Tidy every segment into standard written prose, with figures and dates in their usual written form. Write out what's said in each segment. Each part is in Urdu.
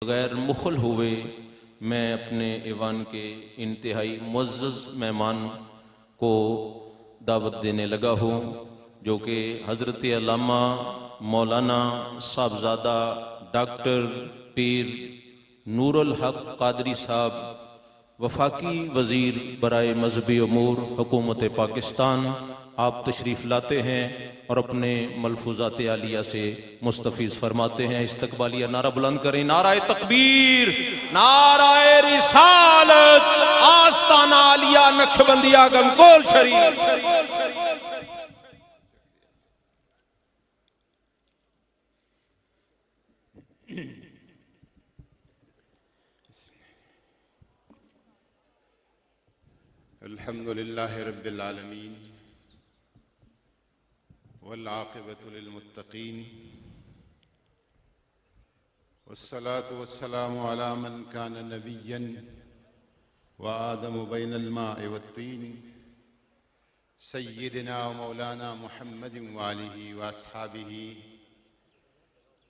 بغیر مخل ہوئے میں اپنے ایوان کے انتہائی معزز مہمان کو دعوت دینے لگا ہوں، جو کہ حضرت علامہ مولانا صاحبزادہ ڈاکٹر پیر نور الحق قادری صاحب، وفاقی وزیر برائے مذہبی امور حکومت پاکستان، آپ تشریف لاتے ہیں اور اپنے ملفوظات عالیہ سے مستفیض فرماتے ہیں۔ استقبالیہ نعرہ بلند کریں، نعرہ تکبیر، نعرہ رسالت، آستانہ عالیہ نقشبندیہ گنگول شریف۔ الحمد لله رب العالمين والعاقبة للمتقين والصلاة والسلام على من كان نبيا وآدم بين الماء والطين سيدنا ومولانا محمد وآله وأصحابه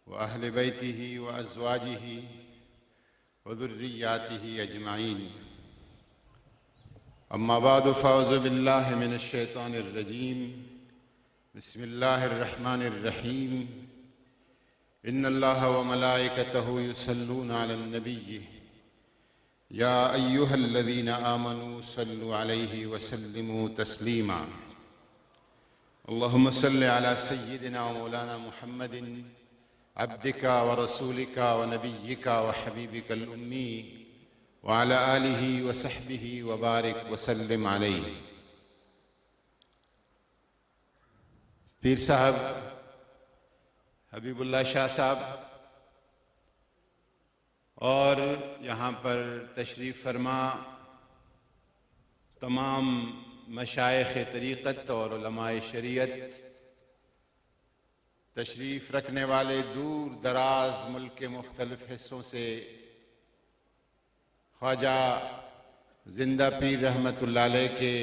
وأهل بيته وأزواجه وذرياته أجمعين، أما بعد فأعوذ بالله من الشيطان الرجيم، بسم الله الرحمن الرحيم، إن الله وملائكته يصلون على النبي يا أيها الذين آمنوا صلوا عليه وسلموا تسليما، اللهم صل على سيدنا ومولانا محمد عبدك ورسولك ونبيك وحبيبك الأمي وعلى آلہ وصحبہ وبارک وسلم علیہ۔ پیر صاحب حبیب اللہ شاہ صاحب اور یہاں پر تشریف فرما تمام مشائخ طریقت اور علماء شریعت، تشریف رکھنے والے دور دراز ملک کے مختلف حصوں سے، خواجہ زندہ پیر رحمت اللہ علیہ کے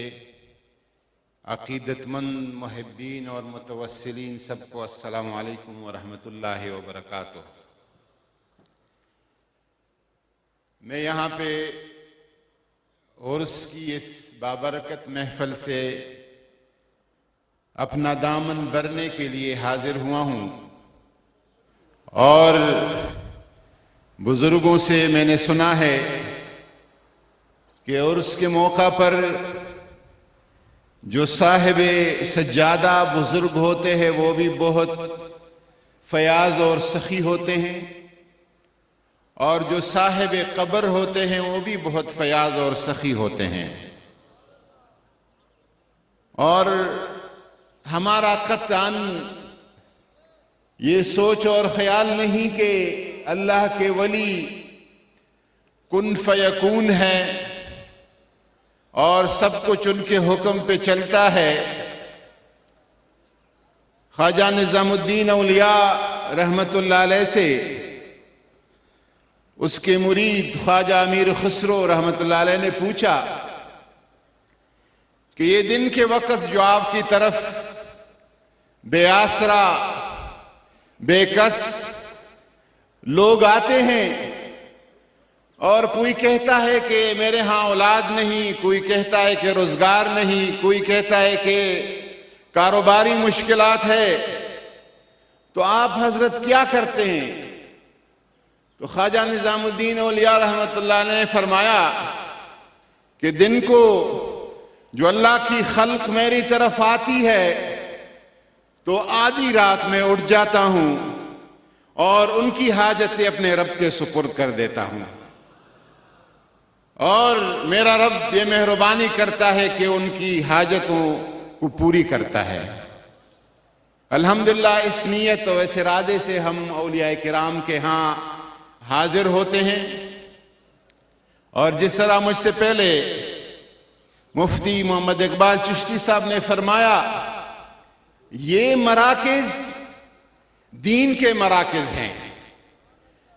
عقیدت مند محبین اور متوسلین سب کو السلام علیکم ورحمۃ اللہ وبرکاتہ۔ میں یہاں پہ عرس کی اس بابرکت محفل سے اپنا دامن بھرنے کے لیے حاضر ہوا ہوں، اور بزرگوں سے میں نے سنا ہے کہ عرس کے موقع پر جو صاحب سجادہ بزرگ ہوتے ہیں وہ بھی بہت فیاض اور سخی ہوتے ہیں، اور جو صاحب قبر ہوتے ہیں وہ بھی بہت فیاض اور سخی ہوتے ہیں، اور ہمارا قطعاً یہ سوچ اور خیال نہیں کہ اللہ کے ولی کن فیکون ہے اور سب کچھ ان کے حکم پہ چلتا ہے۔ خواجہ نظام الدین اولیاء رحمت اللہ علیہ سے اس کے مرید خواجہ امیر خسرو رحمت اللہ علیہ نے پوچھا کہ یہ دن کے وقت جو آپ کی طرف بے آسرا بے کس لوگ آتے ہیں، اور کوئی کہتا ہے کہ میرے ہاں اولاد نہیں، کوئی کہتا ہے کہ روزگار نہیں، کوئی کہتا ہے کہ کاروباری مشکلات ہے، تو آپ حضرت کیا کرتے ہیں؟ تو خواجہ نظام الدین اولیاء رحمت اللہ علیہ نے فرمایا کہ دن کو جو اللہ کی خلق میری طرف آتی ہے تو آدھی رات میں اٹھ جاتا ہوں اور ان کی حاجتیں اپنے رب کے سپرد کر دیتا ہوں، اور میرا رب یہ مہربانی کرتا ہے کہ ان کی حاجتوں کو پوری کرتا ہے۔ الحمدللہ اس نیت و اس ارادے سے ہم اولیاء کرام کے ہاں حاضر ہوتے ہیں، اور جس طرح مجھ سے پہلے مفتی محمد اقبال چشتی صاحب نے فرمایا، یہ مراکز دین کے مراکز ہیں،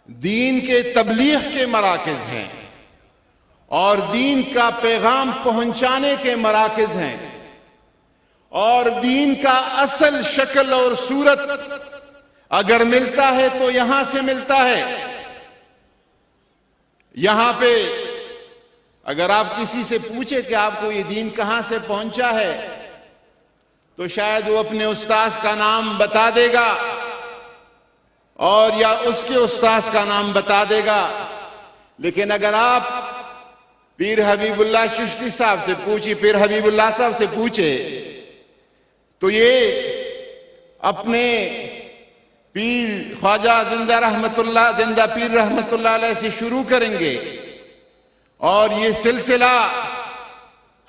دین کے تبلیغ کے مراکز ہیں، اور دین کا پیغام پہنچانے کے مراکز ہیں، اور دین کا اصل شکل اور صورت اگر ملتا ہے تو یہاں سے ملتا ہے، یہاں پہ اگر آپ کسی سے پوچھیں کہ آپ کو یہ دین کہاں سے پہنچا ہے تو شاید وہ اپنے استاذ کا نام بتا دے گا اور یا اس کے استاذ کا نام بتا دے گا، لیکن اگر آپ پیر حبیب اللہ چشتی صاحب سے پوچھیں، پیر حبیب اللہ صاحب سے پوچھے تو یہ اپنے پیر خواجہ زندہ پیر رحمت اللہ علیہ سے شروع کریں گے، اور یہ سلسلہ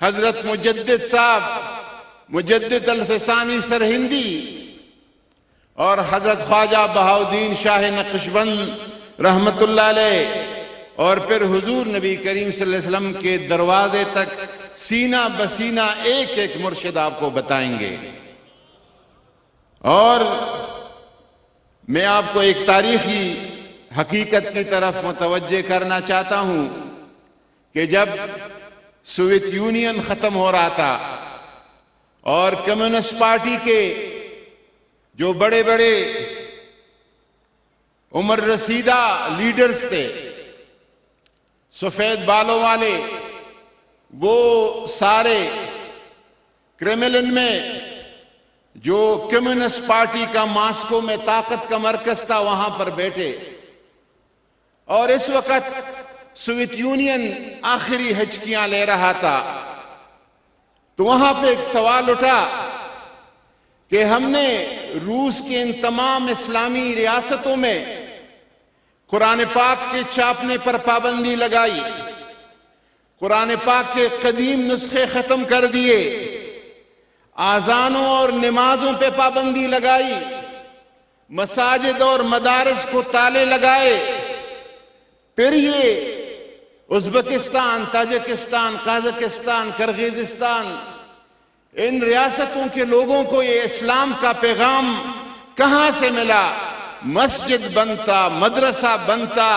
حضرت مجدد صاحب مجدد الفسانی سرہندی اور حضرت خواجہ بہاؤالدین شاہ نقشبند رحمت اللہ علیہ اور پھر حضور نبی کریم صلی اللہ علیہ وسلم کے دروازے تک سینہ بسینہ ایک ایک مرشد آپ کو بتائیں گے۔ اور میں آپ کو ایک تاریخی حقیقت کی طرف متوجہ کرنا چاہتا ہوں کہ جب سوویت یونین ختم ہو رہا تھا اور کمیونسٹ پارٹی کے جو بڑے بڑے عمر رسیدہ لیڈرز تھے، سفید بالوں والے، وہ سارے کریملن میں جو کمیونسٹ پارٹی کا ماسکو میں طاقت کا مرکز تھا وہاں پر بیٹھے، اور اس وقت سوویت یونین آخری ہچکیاں لے رہا تھا، تو وہاں پہ ایک سوال اٹھا کہ ہم نے روس کے ان تمام اسلامی ریاستوں میں قرآن پاک کے چھاپنے پر پابندی لگائی، قرآن پاک کے قدیم نسخے ختم کر دیے، اذانوں اور نمازوں پہ پابندی لگائی، مساجد اور مدارس کو تالے لگائے، پھر یہ ازبکستان، تاجکستان، قازقستان، کرغیزستان، ان ریاستوں کے لوگوں کو یہ اسلام کا پیغام کہاں سے ملا؟ مسجد بنتا، مدرسہ بنتا،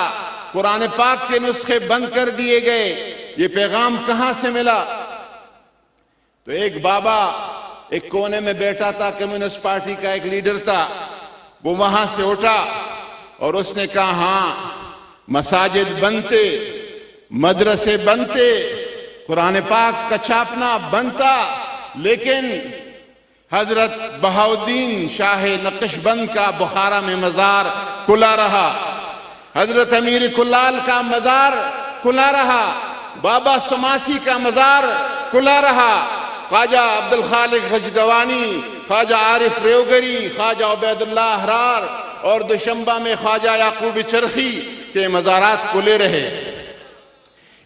قرآن پاک کے نسخے بند کر دیے گئے، یہ پیغام کہاں سے ملا؟ تو ایک بابا ایک کونے میں بیٹھا تھا، کمیونسٹ پارٹی کا ایک لیڈر تھا، وہ وہاں سے اٹھا اور اس نے کہا ہاں مساجد بنتے، مدرسے بنتے، قرآن پاک کا چھاپنا بنتا، لیکن حضرت بہاؤالدین شاہ نقشبند کا بخارا میں مزار کھلا رہا، حضرت امیر کلال کا مزار کھلا رہا، بابا سماسی کا مزار کھلا رہا، خواجہ عبدالخالق غجدوانی، خواجہ عارف ریوگری، خواجہ عبید اللہ احرار اور دوشنبہ میں خواجہ یعقوب چرخی کے مزارات کھلے رہے۔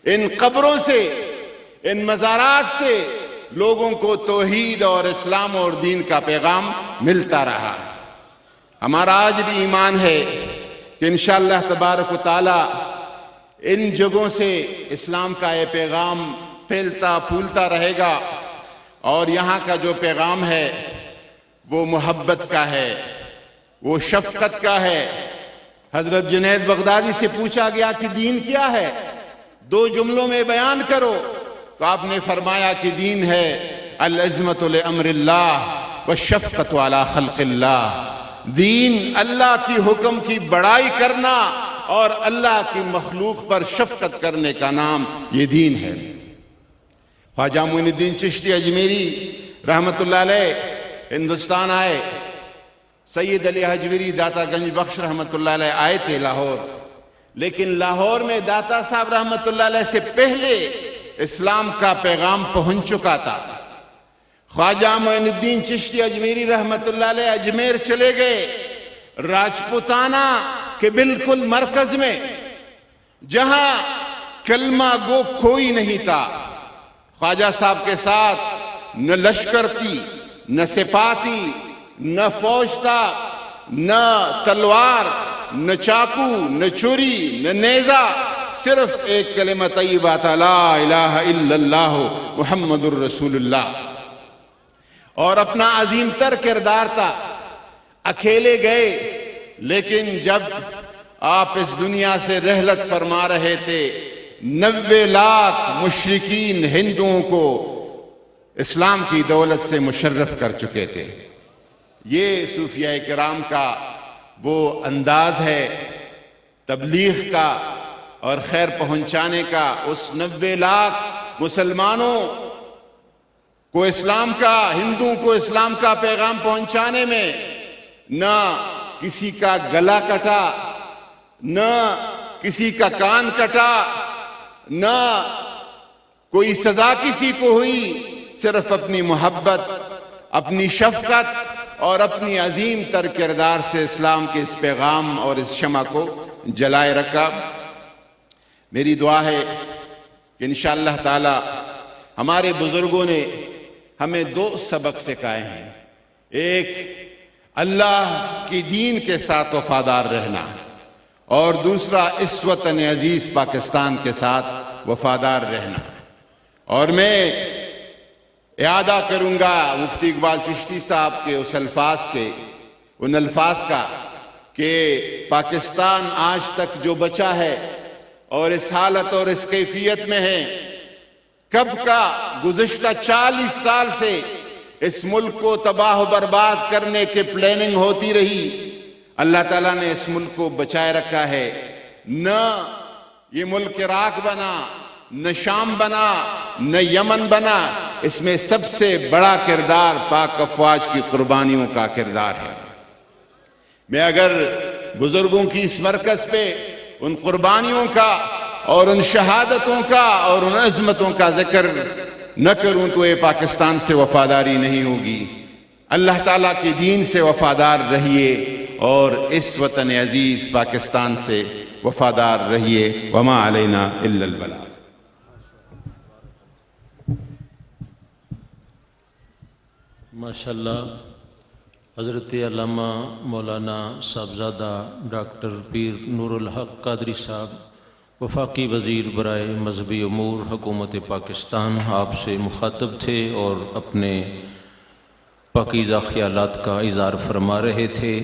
ان قبروں سے، ان مزارات سے لوگوں کو توحید اور اسلام اور دین کا پیغام ملتا رہا۔ ہمارا آج بھی ایمان ہے کہ انشاءاللہ تبارک و تعالی ان جگہوں سے اسلام کا یہ پیغام پھیلتا پھولتا رہے گا، اور یہاں کا جو پیغام ہے وہ محبت کا ہے، وہ شفقت کا ہے۔ حضرت جنید بغدادی سے پوچھا گیا کہ دین کیا ہے؟ 2 جملوں میں بیان کرو، تو آپ نے فرمایا کہ دین ہے العظمت لامر اللہ والشفقت علی خلق اللہ، دین اللہ کی حکم کی بڑائی کرنا اور اللہ کی مخلوق پر شفقت کرنے کا نام یہ دین ہے۔ خواجہ معین الدین چشتی اجمیری رحمت اللہ علیہ ہندوستان آئے، سید علی حجویری داتا گنج بخش رحمت اللہ علیہ آئے تھے لاہور، لیکن لاہور میں داتا صاحب رحمت اللہ علیہ سے پہلے اسلام کا پیغام پہنچ چکا تھا۔ خواجہ معین الدین چشتی اجمیری رحمت اللہ علیہ اجمیر چلے گئے، راجپوتانہ کے بالکل مرکز میں، جہاں کلمہ گو کوئی نہیں تھا۔ خواجہ صاحب کے ساتھ نہ لشکر تھی، نہ سپاہی، نہ فوج تھا، نہ تلوار، نہ چاقو، نہ چھری، نہ نیزہ، صرف ایک کلمہ طیبہ تھا، لا الہ الا اللہ محمد الرسول اللہ، اور اپنا عظیم تر کردار تھا۔ اکیلے گئے، لیکن جب آپ اس دنیا سے رحلت فرما رہے تھے 90 لاکھ مشرکین ہندوؤں کو اسلام کی دولت سے مشرف کر چکے تھے۔ یہ صوفیاء کرام کا وہ انداز ہے تبلیغ کا اور خیر پہنچانے کا، اس 90 لاکھ مسلمانوں کو اسلام کا، ہندوؤں کو اسلام کا پیغام پہنچانے میں نہ کسی کا گلا کٹا، نہ کسی کا کان کٹا، نہ کوئی سزا کسی کو ہوئی، صرف اپنی محبت، اپنی شفقت اور اپنی عظیم تر کردار سے اسلام کے اس پیغام اور اس شمع کو جلائے رکھا۔ میری دعا ہے کہ انشاءاللہ تعالی ہمارے بزرگوں نے ہمیں 2 سبق سکھائے ہیں۔ ایک، اللہ کی دین کے ساتھ وفادار رہنا، اور دوسرا اس وطن عزیز پاکستان کے ساتھ وفادار رہنا۔ اور میں اعادہ کروں گا مفتی اقبال چشتی صاحب کے ان الفاظ کا کہ پاکستان آج تک جو بچا ہے اور اس حالت اور اس کیفیت میں ہے، کب کا گزشتہ 40 سال سے اس ملک کو تباہ و برباد کرنے کے پلاننگ ہوتی رہی، اللہ تعالیٰ نے اس ملک کو بچائے رکھا ہے۔ نہ یہ ملک عراق بنا، نہ شام بنا، نہ یمن بنا، اس میں سب سے بڑا کردار پاک افواج کی قربانیوں کا کردار ہے۔ میں اگر بزرگوں کی اس مرکز پہ ان قربانیوں کا اور ان شہادتوں کا اور ان عظمتوں کا ذکر نہ کروں تو یہ پاکستان سے وفاداری نہیں ہوگی۔ اللہ تعالیٰ کے دین سے وفادار رہیے اور اس وطن عزیز پاکستان سے وفادار رہیے۔ وما علینا الا البلاغ۔ ماشاءاللہ حضرت علامہ مولانا صاحبزادہ ڈاکٹر پیر نور الحق قادری صاحب وفاقی وزیر برائے مذہبی امور حکومت پاکستان آپ سے مخاطب تھے اور اپنے پاکیزہ خیالات کا اظہار فرما رہے تھے۔